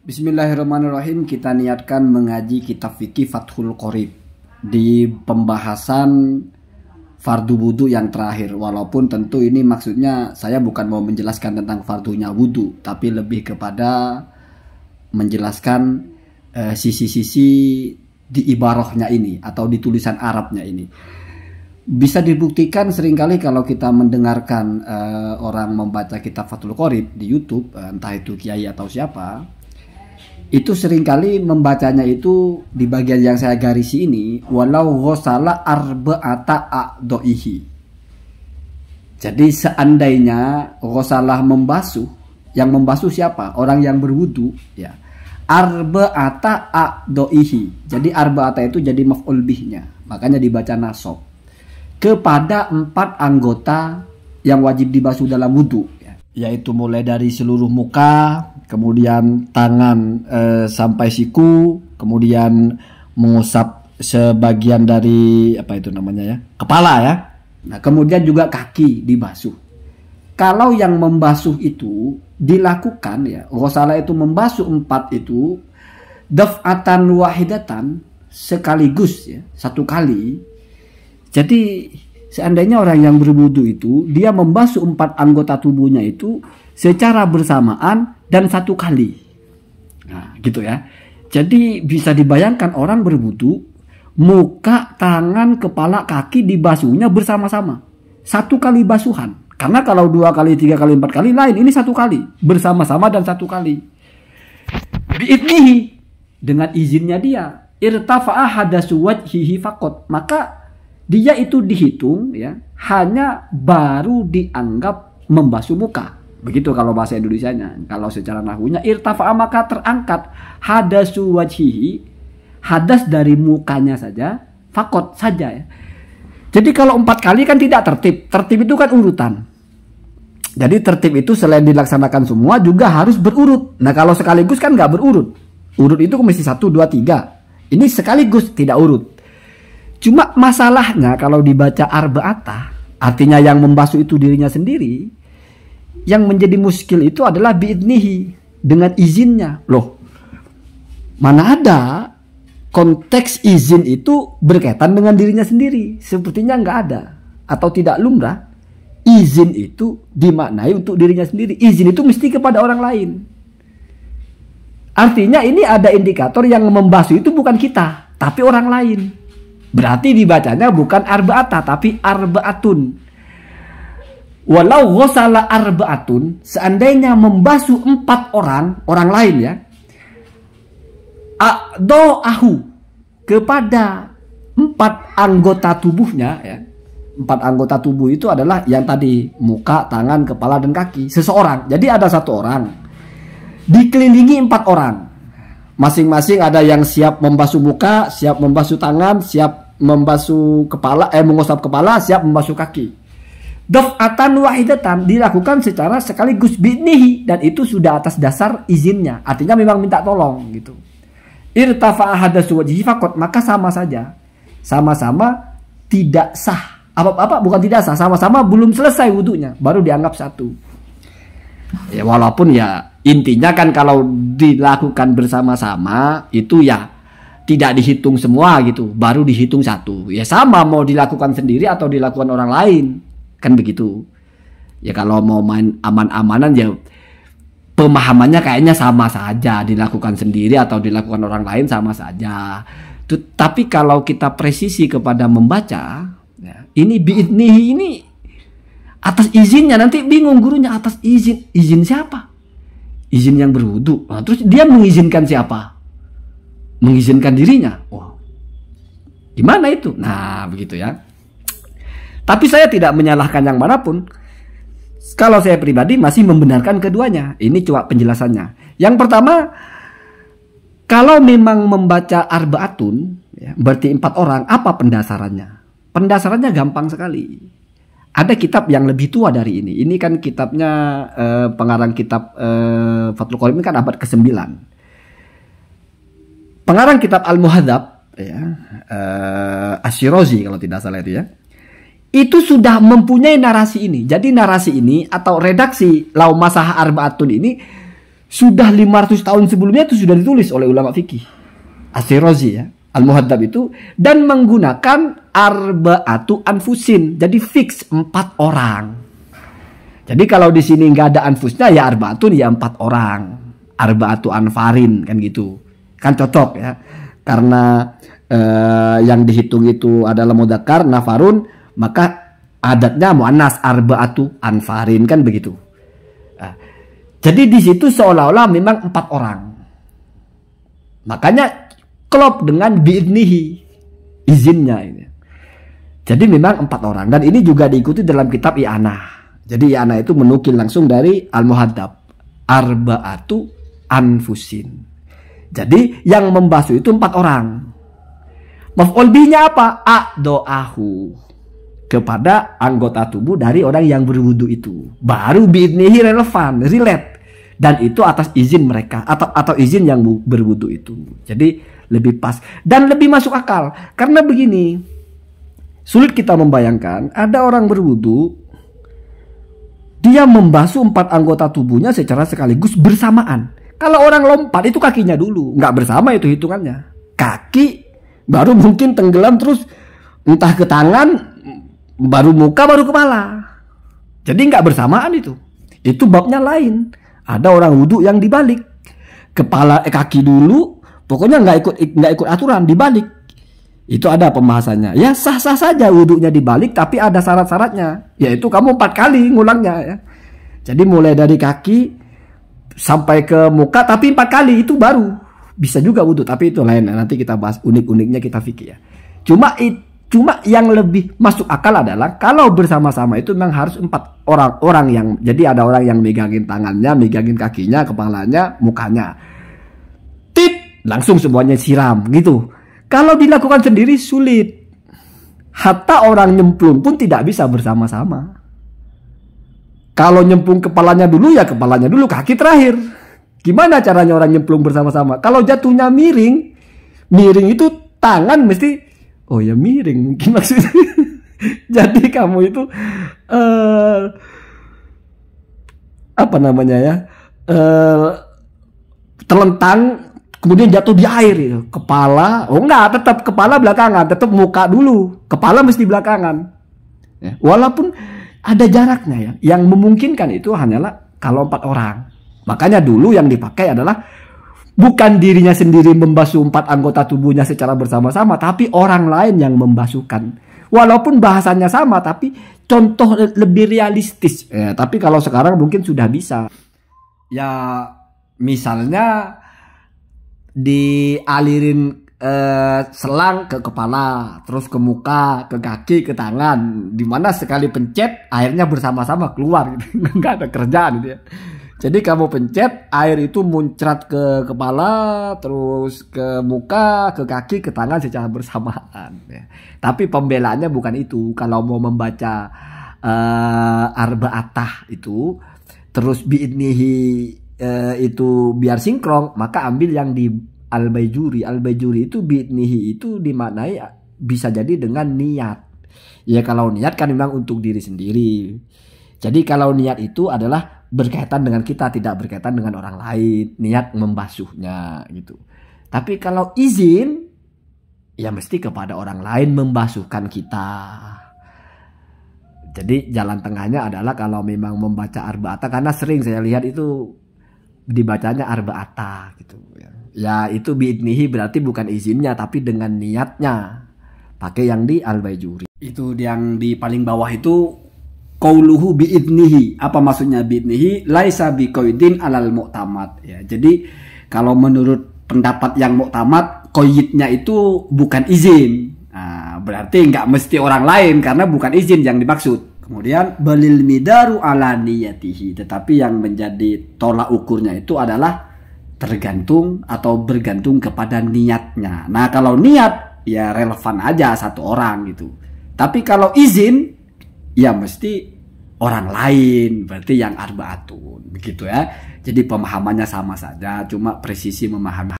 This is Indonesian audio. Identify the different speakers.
Speaker 1: Bismillahirrahmanirrahim. Kita niatkan mengaji kitab fikih Fathul Qorib di pembahasan fardu wudu yang terakhir. Walaupun tentu ini maksudnya saya bukan mau menjelaskan tentang fardunya wudu, tapi lebih kepada menjelaskan sisi-sisi di ibarahnya ini atau di tulisan Arabnya ini. Bisa dibuktikan seringkali kalau kita mendengarkan orang membaca kitab Fathul Qorib di YouTube, entah itu kiai atau siapa, itu seringkali membacanya itu di bagian yang saya garisi ini, walau ghosala arba'ata a'dha'ihi. Jadi seandainya ghosalah membasuh, yang membasuh siapa? Orang yang berwudu, ya. Arba'ata a'dha'ihi. Jadi arba'ata itu jadi maf'ul bihnya, makanya dibaca nasab. Kepada 4 anggota yang wajib dibasuh dalam wudu, ya. Yaitu mulai dari seluruh muka, kemudian tangan sampai siku, kemudian mengusap sebagian dari apa itu namanya ya, kepala ya. Nah, kemudian juga kaki dibasuh. Kalau yang membasuh itu dilakukan ya, ghusala itu membasuh 4 itu daf'atan wahidatan, sekaligus ya, satu kali. Jadi seandainya orang yang berwudu itu dia membasuh 4 anggota tubuhnya itu secara bersamaan dan satu kali. Nah, gitu ya. Jadi bisa dibayangkan orang berwudu, muka, tangan, kepala, kaki dibasuhnya bersama-sama. Satu kali basuhan. Karena kalau 2 kali, 3 kali, 4 kali lain, ini satu kali. Bersama-sama dan satu kali. Bi'idnihi, dengan izinnya dia. Irtafa'a hadasu wajhihi faqat. Maka dia itu dihitung ya, hanya baru dianggap membasuh muka. Begitu kalau bahasa Indonesianya. Kalau secara nahwunya irtafa'a, maka terangkat hadasu wajhihi, hadas dari mukanya saja, fakot saja ya. Jadi kalau 4 kali kan tidak tertib. Tertib itu kan urutan. Jadi tertib itu selain dilaksanakan semua juga harus berurut. Nah kalau sekaligus kan nggak berurut. Urut itu mesti 1, 2, 3. Ini sekaligus tidak urut. Cuma masalahnya kalau dibaca arba'ata, artinya yang membasuh itu dirinya sendiri. Yang menjadi muskil itu adalah bi'idnihi, dengan izinnya. Loh, mana ada konteks izin itu berkaitan dengan dirinya sendiri? Sepertinya nggak ada. Atau tidak lumrah, izin itu dimaknai untuk dirinya sendiri. Izin itu mesti kepada orang lain. Artinya ini ada indikator yang membasuh itu bukan kita, tapi orang lain. Berarti dibacanya bukan arba'ata, tapi arba'atun. Walau ghosala arba'atun, seandainya membasuh 4 orang lain ya, a'dha'ahu, kepada 4 anggota tubuhnya ya. 4 anggota tubuh itu adalah yang tadi, muka, tangan, kepala, dan kaki. Seseorang. Jadi ada 1 orang dikelilingi 4 orang. Masing-masing ada yang siap membasuh muka, siap membasuh tangan, siap membasuh kepala, mengusap kepala, siap membasuh kaki. Daf'atan wahidatan, dilakukan secara sekaligus bi'idnihi, dan itu sudah atas dasar izinnya. Artinya memang minta tolong gitu. Irtafa'a hadasu wajhihi faqat, maka sama saja. Sama-sama tidak sah. Apa bukan tidak sah, sama-sama belum selesai wudunya, baru dianggap satu. Ya walaupun ya intinya kan kalau dilakukan bersama-sama itu ya tidak dihitung semua gitu, baru dihitung satu. Ya sama mau dilakukan sendiri atau dilakukan orang lain. Kan begitu. Ya kalau mau main aman-amanan ya pemahamannya kayaknya sama saja, dilakukan sendiri atau dilakukan orang lain sama saja. Tapi kalau kita presisi kepada membaca ya, ini bi'idnihi ini atas izinnya, nanti bingung gurunya atas izin siapa? Izin yang berwudu. Nah, terus dia mengizinkan siapa? Mengizinkan dirinya. Oh. Gimana itu? Nah, begitu ya. Tapi saya tidak menyalahkan yang manapun. Kalau saya pribadi masih membenarkan keduanya. Ini cuma penjelasannya. Yang pertama, kalau memang membaca arba'atun, ya, berarti 4 orang, apa pendasarannya? Pendasarannya gampang sekali. Ada kitab yang lebih tua dari ini. Ini kan kitabnya pengarang kitab Fathul Qorib ini kan abad ke-9. Pengarang kitab Al-Muhadzab ya, Asy-Syirazi kalau tidak salah itu ya. Itu sudah mempunyai narasi ini. Jadi narasi ini atau redaksi Lau Masah Arba'atun ini Sudah 500 tahun sebelumnya itu sudah ditulis oleh ulama fikih. As-Shirazi ya, Al-Muhadzab itu, dan menggunakan arba'atu anfusin. Jadi fix 4 orang. Jadi kalau di sini nggak ada anfusnya ya arba'atun ya 4 orang. Arba'atu anfarin kan gitu. Kan cocok ya. Karena yang dihitung itu adalah mudzakkar nafarun, maka adatnya muannas arba'atu anfarin kan begitu. Nah, jadi di situ seolah-olah memang 4 orang. Makanya klop dengan bi'idnihi, izinnya ini. Jadi memang 4 orang, dan ini juga diikuti dalam kitab I'anah. Jadi I'anah itu menukil langsung dari Al-Muhadzab, arba'atu anfusin. Jadi yang membasuh itu 4 orang. Maf'ul bihnya apa? A'do'ahu, kepada anggota tubuh dari orang yang berwudu itu. Baru bi'idnihi relevan, relate. Dan itu atas izin mereka atau izin yang berwudu itu. Jadi lebih pas dan lebih masuk akal. Karena begini, sulit kita membayangkan ada orang berwudu, dia membasuh 4 anggota tubuhnya secara sekaligus bersamaan. Kalau orang lompat itu kakinya dulu, nggak bersama itu hitungannya. Kaki baru mungkin tenggelam, terus entah ke tangan, baru muka, baru kepala. Jadi nggak bersamaan itu. Itu babnya lain. Ada orang wudhu yang dibalik, kepala kaki dulu, pokoknya nggak ikut aturan, dibalik. Itu ada pembahasannya. Ya sah-sah saja wudhunya dibalik, tapi ada syarat-syaratnya. Yaitu kamu 4 kali ngulangnya ya. Jadi mulai dari kaki sampai ke muka, tapi 4 kali itu baru bisa juga wudhu. Tapi itu lain, nanti kita bahas unik-uniknya kita fikir ya. Cuma yang lebih masuk akal adalah kalau bersama-sama itu memang harus 4 orang yang, jadi ada orang yang megangin tangannya, megangin kakinya, kepalanya, mukanya. Tit, langsung semuanya siram gitu. Kalau dilakukan sendiri sulit. Hatta orang nyemplung pun tidak bisa bersama-sama. Kalau nyemplung kepalanya dulu ya kepalanya dulu, kaki terakhir. Gimana caranya orang nyemplung bersama-sama? Kalau jatuhnya miring itu tangan mesti, oh ya miring mungkin maksudnya. Jadi kamu itu apa namanya ya, terlentang kemudian jatuh di air itu. Kepala, oh enggak, tetap kepala belakangan, tetap muka dulu, kepala mesti belakangan ya. Walaupun ada jaraknya ya. Yang memungkinkan itu hanyalah kalau 4 orang. Makanya dulu yang dipakai adalah bukan dirinya sendiri membasuh 4 anggota tubuhnya secara bersama-sama, tapi orang lain yang membasuhkan. Walaupun bahasanya sama, tapi contoh lebih realistis. Ya, tapi kalau sekarang mungkin sudah bisa. Ya, misalnya dialirin selang ke kepala, terus ke muka, ke kaki, ke tangan. Dimana sekali pencet, airnya bersama-sama keluar. Gitu. Nggak ada kerjaan gitu ya. Jadi kamu pencet, air itu muncrat ke kepala, terus ke muka, ke kaki, ke tangan secara bersamaan. Ya. Tapi pembelaannya bukan itu. Kalau mau membaca arba'atah itu, terus bi'idnihi itu biar sinkron, maka ambil yang di Al-Baijuri. Al-Baijuri itu bi'idnihi itu dimaknai bisa jadi dengan niat. Ya kalau niat kan memang untuk diri sendiri. Jadi kalau niat itu adalah berkaitan dengan kita, tidak berkaitan dengan orang lain, niat membasuhnya gitu. Tapi kalau izin ya mesti kepada orang lain membasuhkan kita. Jadi jalan tengahnya adalah kalau memang membaca arba'ata, karena sering saya lihat itu dibacanya arba'ata gitu ya. Ya itu bi'idnihi berarti bukan izinnya tapi dengan niatnya. Pakai yang di Al-Baijuri. Itu yang di paling bawah itu qauluhu bi'idnihi. Apa maksudnya bi'idnihi? Laisa biqaidin alal mu'tamad ya. Jadi kalau menurut pendapat yang mu'tamad, qaidnya itu bukan izin. Nah, berarti nggak mesti orang lain karena bukan izin yang dimaksud. Kemudian balil midaru ala niyatihi, tetapi yang menjadi tolak ukurnya itu adalah tergantung atau bergantung kepada niatnya. Nah, kalau niat ya relevan aja 1 orang gitu. Tapi kalau izin ya mesti orang lain, berarti yang arba'atun begitu ya. Jadi pemahamannya sama saja, cuma presisi memahami.